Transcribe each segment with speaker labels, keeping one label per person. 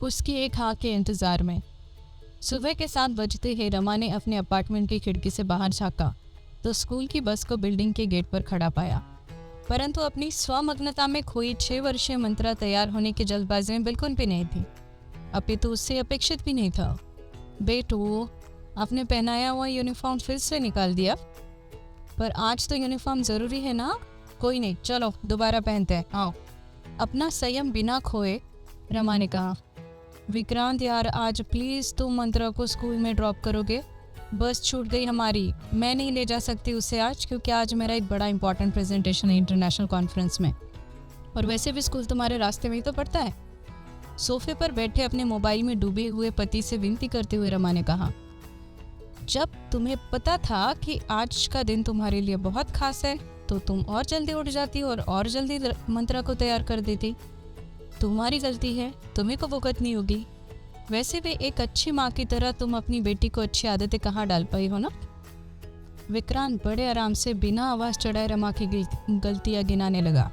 Speaker 1: उसकी एक हाँ के इंतजार में। सुबह के 7 बजते ही रमा ने अपने अपार्टमेंट की खिड़की से बाहर झांका तो स्कूल की बस को बिल्डिंग के गेट पर खड़ा पाया। परंतु अपनी स्वमग्नता में खोई 6 वर्षीय मंत्रा तैयार होने की जल्दबाजी में बिल्कुल भी नहीं थी। अपितु उससे अपेक्षित भी नहीं था। बेटू, आपने पहनाया हुआ यूनिफॉर्म फिर से निकाल दिया? पर आज तो यूनिफॉर्म जरूरी है ना। कोई नहीं, चलो दोबारा पहनते हैं, आओ। अपना संयम बिना खोए रमा ने कहा, विक्रांत यार, आज प्लीज तुम मंत्रा को स्कूल में ड्रॉप करोगे? बस छूट गई हमारी, मैं नहीं ले जा सकती उसे आज, क्योंकि आज मेरा एक बड़ा इंपॉर्टेंट प्रेजेंटेशन है इंटरनेशनल कॉन्फ्रेंस में। और वैसे भी स्कूल तुम्हारे रास्ते में ही तो पड़ता है। सोफे पर बैठे अपने मोबाइल में डूबे हुए पति से विनती करते हुए रमा ने कहा, जब तुम्हें पता था कि आज का दिन तुम्हारे लिए बहुत खास है तो तुम और जल्दी उठ जाती और जल्दी मंत्रा को तैयार कर देती। तुम्हारी गलती है, तुम्हें को भुगतनी होगी। वैसे भी एक अच्छी माँ की तरह तुम अपनी बेटी को अच्छी आदतें कहाँ डाल पाई हो ना। विक्रांत बड़े आराम से बिना आवाज चढ़ाए रमा की गलतियां गिनाने लगा।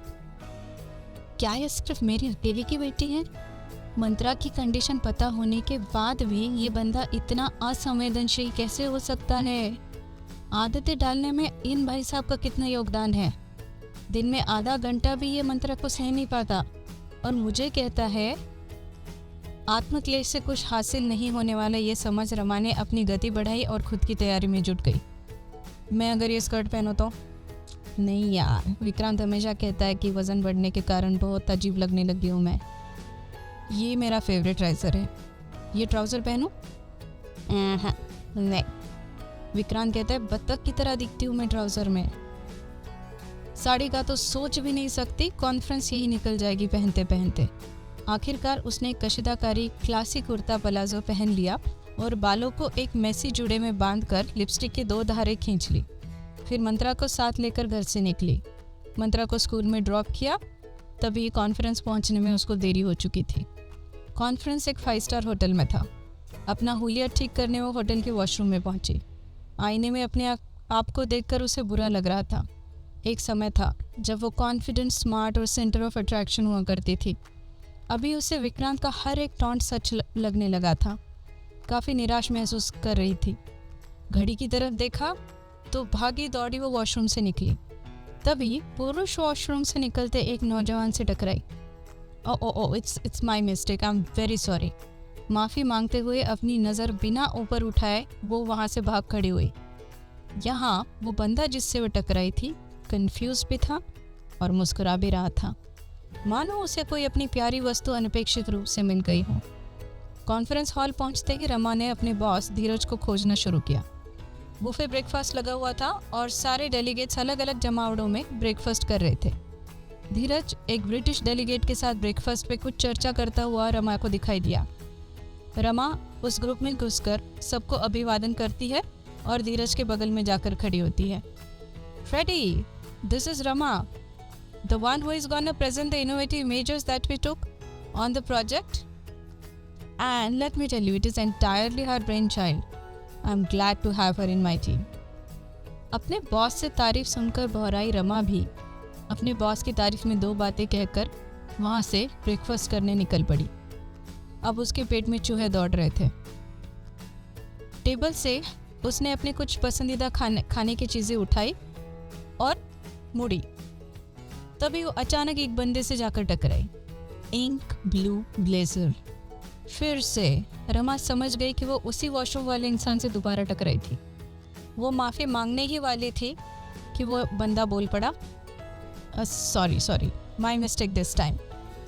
Speaker 1: क्या ये सिर्फ मेरी अकेले की बेटी है? मंत्रा की कंडीशन पता होने के बाद भी ये बंदा इतना असंवेदनशील कैसे हो सकता है? आदतें डालने में इन भाई साहब का कितना योगदान है। दिन में आधा घंटा भी ये मंत्रा को सह नहीं पाता और मुझे कहता है आत्मक्लेश से कुछ हासिल नहीं होने वाला। ये समझ रमा ने अपनी गति बढ़ाई और खुद की तैयारी में जुट गई। मैं अगर ये स्कर्ट पहनूं तो? नहीं यार, विक्रांत हमेशा कहता है कि वजन बढ़ने के कारण बहुत अजीब लगने लगी हूँ मैं। ये मेरा फेवरेट ट्राउज़र है, ये ट्राउज़र पहनूं? नहीं। विक्रांत कहता है बत्तख की तरह दिखती हूँ मैं ट्राउज़र में। साड़ी का तो सोच भी नहीं सकती, कॉन्फ्रेंस यही निकल जाएगी पहनते पहनते। आखिरकार उसने कशिदाकारी क्लासिक कुर्ता पलाजो पहन लिया और बालों को एक मैसी जुड़े में बांधकर लिपस्टिक के 2 धारे खींच ली। फिर मंत्रा को साथ लेकर घर से निकली। मंत्रा को स्कूल में ड्रॉप किया, तभी कॉन्फ्रेंस पहुंचने में उसको देरी हो चुकी थी। कॉन्फ्रेंस एक 5 स्टार होटल में था। अपना हुलिया ठीक करने वो होटल के वॉशरूम में पहुंची। आईने में अपने आप को देखकर उसे बुरा लग रहा था। एक समय था जब वो कॉन्फिडेंट, स्मार्ट और सेंटर ऑफ अट्रैक्शन हुआ करती थी। अभी उसे विक्रांत का हर एक टॉन्ट सच लगने लगा था। काफ़ी निराश महसूस कर रही थी। घड़ी की तरफ देखा तो भागी दौड़ी वो वॉशरूम से निकली। तभी पुरुष वॉशरूम से निकलते एक नौजवान से टकराई। Oh it's my mistake, I am very sorry. माफ़ी मांगते हुए अपनी नज़र बिना ऊपर उठाए वो वहाँ से भाग खड़ी हुई। यहाँ वो बंदा जिससे वो टकराई थी कंफ्यूज भी था और मुस्कुरा भी रहा था, मानो उसे कोई अपनी प्यारी वस्तु अनपेक्षित रूप से मिल गई हो। कॉन्फ्रेंस हॉल पहुंचते ही रमा ने अपने बॉस धीरज को खोजना शुरू किया। बुफे ब्रेकफास्ट लगा हुआ था और सारे डेलीगेट्स अलग अलग जमावड़ों में ब्रेकफास्ट कर रहे थे। धीरज एक ब्रिटिश डेलीगेट के साथ ब्रेकफास्ट पे कुछ चर्चा करता हुआ रमा को दिखाई दिया। रमा उस ग्रुप में घुसकर सबको अभिवादन करती है और धीरज के बगल में जाकर खड़ी होती है। Freddy, this is Rama, the one who is gonna present the innovative measures that we took on the project, and let me tell you, it is entirely her brain child. I am glad to have her in my team. अपने boss से तारीफ सुनकर बहराई रमा भी अपने boss की तारीफ में 2 बातें कहकर वहाँ से ब्रेकफास्ट करने निकल पड़ी। अब उसके पेट में चूहे दौड़ रहे थे। टेबल से उसने अपने कुछ पसंदीदा खाने की चीज़ें उठाई और मुड़ी। तभी वो अचानक एक बंदे से जाकर टकराई। Ink blue blazer. फिर से रमा समझ गई कि वो उसी वॉशरूम वाले इंसान से दोबारा टकराई थी। वो माफ़ी मांगने ही वाली थी कि वो बंदा बोल पड़ा, sorry, my mistake this time,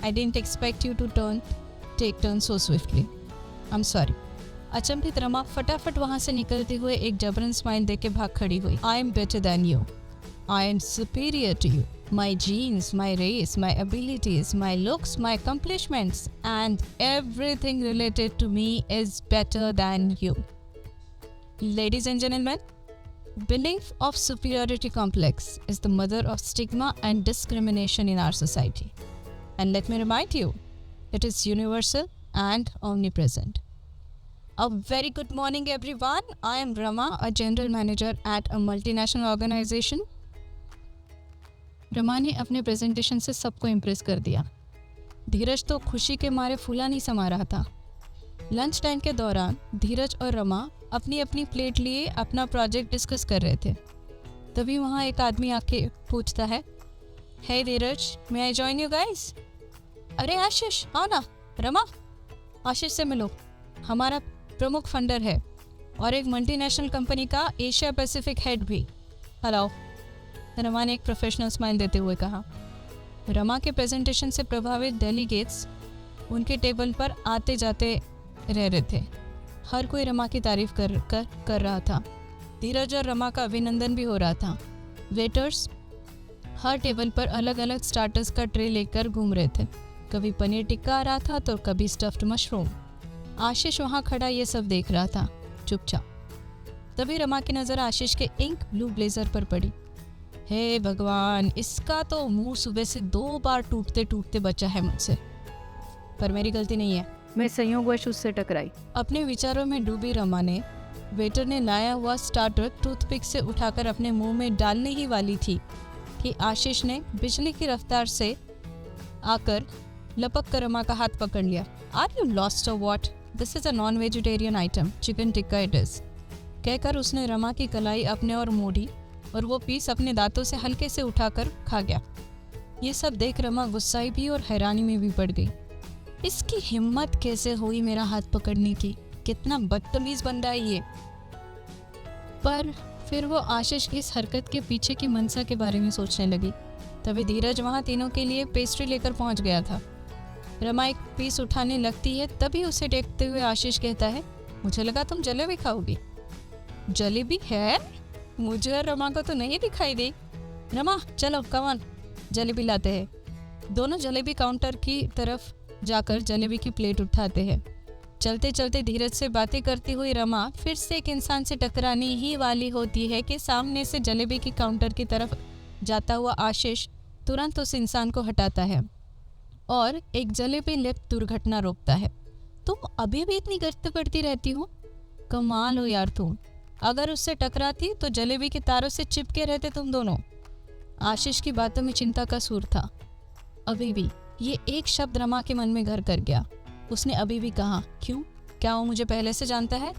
Speaker 1: I didn't expect you to take turn so swiftly, I am sorry. अचंभित रमा फटाफट वहाँ से निकलते हुए एक जबरन स्माइल देके भाग खड़ी हुई। I am better than you, I am superior to you, my genes, my race, my abilities, my looks, my accomplishments, and everything related to me is better than you. Ladies and gentlemen, belief of superiority complex is the mother of stigma and discrimination in our society. And let me remind you, it is universal and omnipresent. A very good morning everyone. I am Rama, a general manager at a multinational organization. Rama ने अपने presentation से सबको impress कर दिया। धीरज तो खुशी के मारे फूला नहीं समा रहा था। लंच टाइम के दौरान धीरज और रमा अपनी अपनी प्लेट लिए अपना प्रोजेक्ट डिस्कस कर रहे थे। तभी वहाँ एक आदमी आके पूछता है, हे धीरज, मे आई जॉइन यू गाइस? अरे आशीष, आओ ना। रमा, आशीष से मिलो, हमारा प्रमुख फंडर है और एक मल्टीनेशनल कंपनी का एशिया पैसिफिक हेड भी। हेलो, रमा ने एक प्रोफेशनल स्माइल देते हुए कहा। रमा के प्रेजेंटेशन से प्रभावित डेलीगेट्स उनके टेबल पर आते जाते रह रहे थे। हर कोई रमा की तारीफ कर रहा था। धीरज और रमा का अभिनंदन भी हो रहा था। वेटर्स हर टेबल पर अलग अलग स्टार्टर्स का ट्रे लेकर घूम रहे थे। कभी पनीर टिक्का आ रहा था तो कभी स्टफ्ड मशरूम। आशीष वहाँ खड़ा ये सब देख रहा था चुपचाप। तभी रमा की नज़र आशीष के इंक ब्लू ब्लेजर पर पड़ी। हे भगवान, इसका तो मुंह सुबह से 2 बार टूटते टूटते बचा है मुझसे, पर मेरी गलती नहीं है, मैं संयोगवश उससे टकराई। अपने विचारों में डूबी रमा ने वेटर ने लाया हुआ स्टार्टर टूथपिक से उठाकर अपने मुंह में डालने ही वाली थी कि आशीष ने बिजली की रफ्तार से आकर लपक कर रमा का हाथ पकड़ लिया। आर यू लॉस्ट और what? This is a non vegetarian item, chicken tikka it is, कहकर उसने रमा की कलाई अपने और मोड़ी और वो पीस अपने दांतों से हल्के से उठाकर खा गया। ये सब देख रमा गुस्साई भी और हैरानी में भी पड़ गई। इसकी हिम्मत कैसे हुई मेरा हाथ पकड़ने की? कितना बदतमीज बंदा है ये। पर फिर वो आशीष की इस हरकत के पीछे की मंशा के बारे में सोचने लगी। तभी धीरज वहाँ तीनों के लिए पेस्ट्री लेकर पहुँच गया था। रमा एक पीस उठाने लगती है, तभी उसे देखते हुए आशीष कहता है, मुझे लगा तुम जलेबी खाओगी। जलेबी है? मुझे और रमा को तो नहीं दिखाई दी। रमा चलो कमान, जलेबी लाते हैं। दोनों जलेबी काउंटर की तरफ जाकर जलेबी की प्लेट उठाते हैं। चलते चलते धीरज से बातें करती हुई रमा फिर से एक इंसान से टकराने ही वाली होती है कि सामने से जलेबी की काउंटर की तरफ जाता हुआ आशीष तुरंत उस इंसान को हटाता है और एक जलेबी लिफ्ट दुर्घटना रोकता है। तुम अभी भी इतनी गश्त करती रहती हो? कमाल हो यार तुम। अगर उससे टकराती तो जलेबी के तारों से चिपके रहते तुम दोनों। आशीष की बातों में चिंता का सूर था। अभी भी ये एक शब्द रमा के मन में घर कर गया। उसने अभी भी कहा, क्यों? क्या वो मुझे पहले से जानता है?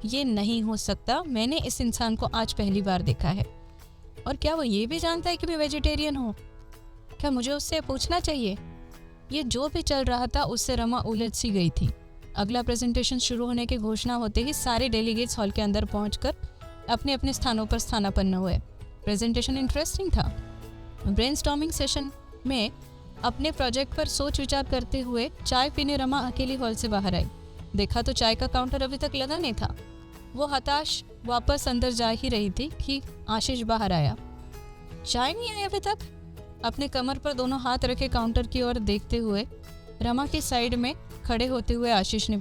Speaker 1: ये नहीं हो सकता, मैंने इस इंसान को आज पहली बार देखा है। और क्या वो ये भी जानता है कि मैं वेजिटेरियन हूँ? क्या मुझे उससे पूछना चाहिए? ये जो भी चल रहा था उससे रमा उलझ सी गई थी। अगला प्रेजेंटेशन शुरू होने की घोषणा होते ही सारे डेलीगेट्स हॉल के अंदर पहुंचकर अपने अपने स्थानों पर स्थानापन्न हुए। प्रेजेंटेशन इंटरेस्टिंग था। ब्रेनस्टॉर्मिंग सेशन में अपने प्रोजेक्ट पर सोच विचार करते हुए चाय पीने रमा अकेली हॉल से बाहर आई। देखा तो चाय का काउंटर अभी तक लगा नहीं था। वो हताश वापस अंदर जा ही रही थी कि आशीष बाहर आया। चाय नहीं आई अभी तक? अपने कमर पर दोनों हाथ रखे काउंटर की ओर देखते हुए रमा की साइड में खड़े होते हुए आशीष ने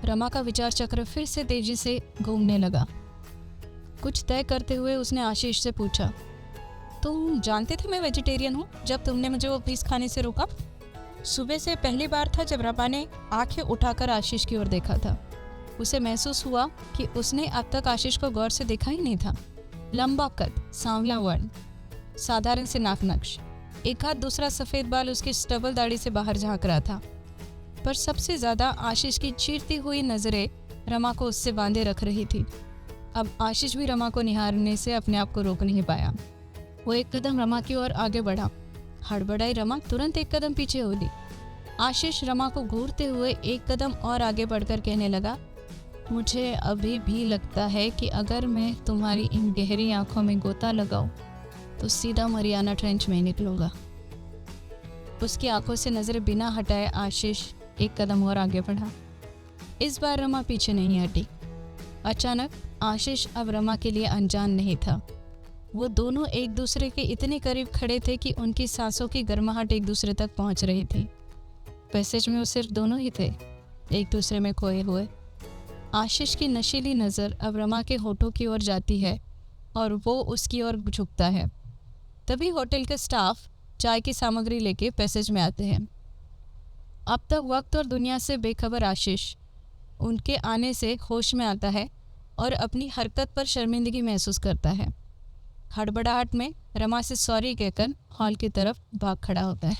Speaker 1: रमा का विचार चक्र फिर से तेजी से घूमने लगा। कुछ तय करते हुए उसने आशीष से पूछा, तुम जानते थे मैं वेजिटेरियन हूँ जब तुमने मुझे वो पीस खाने से रोका? सुबह से पहली बार था जब रमा ने आंखें उठाकर आशीष की ओर देखा था। उसे महसूस हुआ कि उसने अब तक आशीष को गौर से देखा ही नहीं था। लंबा कद, सांवला वर्ण, साधारण से नाक नक्श, एक हाथ दूसरा सफ़ेद बाल उसकी स्टबल दाढ़ी से बाहर झांक रहा था। पर सबसे ज़्यादा आशीष की चीरती हुई नज़रें रमा को उससे बांधे रख रही थी। अब आशीष भी रमा को निहारने से अपने आप को रोक नहीं पाया। वो एक कदम रमा की ओर आगे बढ़ा। हड़बड़ाई रमा तुरंत एक कदम पीछे हो ली। आशीष रमा को घूरते हुए एक कदम और आगे बढ़कर कहने लगा, मुझे अभी भी लगता है कि अगर मैं तुम्हारी इन गहरी आंखों में गोता लगाऊं तो सीधा मरियाना ट्रेंच में निकलूंगा। उसकी आंखों से नजरें बिना हटाए आशीष एक कदम और आगे बढ़ा। इस बार रमा पीछे नहीं हटी। अचानक आशीष अब रमा के लिए अनजान नहीं था। वो दोनों एक दूसरे के इतने करीब खड़े थे कि उनकी सांसों की गर्माहट एक दूसरे तक पहुंच रही थी। पैसेज में वो सिर्फ दोनों ही थे, एक दूसरे में खोए हुए। आशीष की नशीली नज़र अब रमा के होठों की ओर जाती है और वो उसकी ओर झुकता है। तभी होटल के स्टाफ चाय की सामग्री लेके पैसेज में आते हैं। अब तक वक्त और दुनिया से बेखबर आशीष उनके आने से होश में आता है और अपनी हरकत पर शर्मिंदगी महसूस करता है। हड़बड़ाहट में रमा से सॉरी कहकर हॉल की तरफ भाग खड़ा होता है।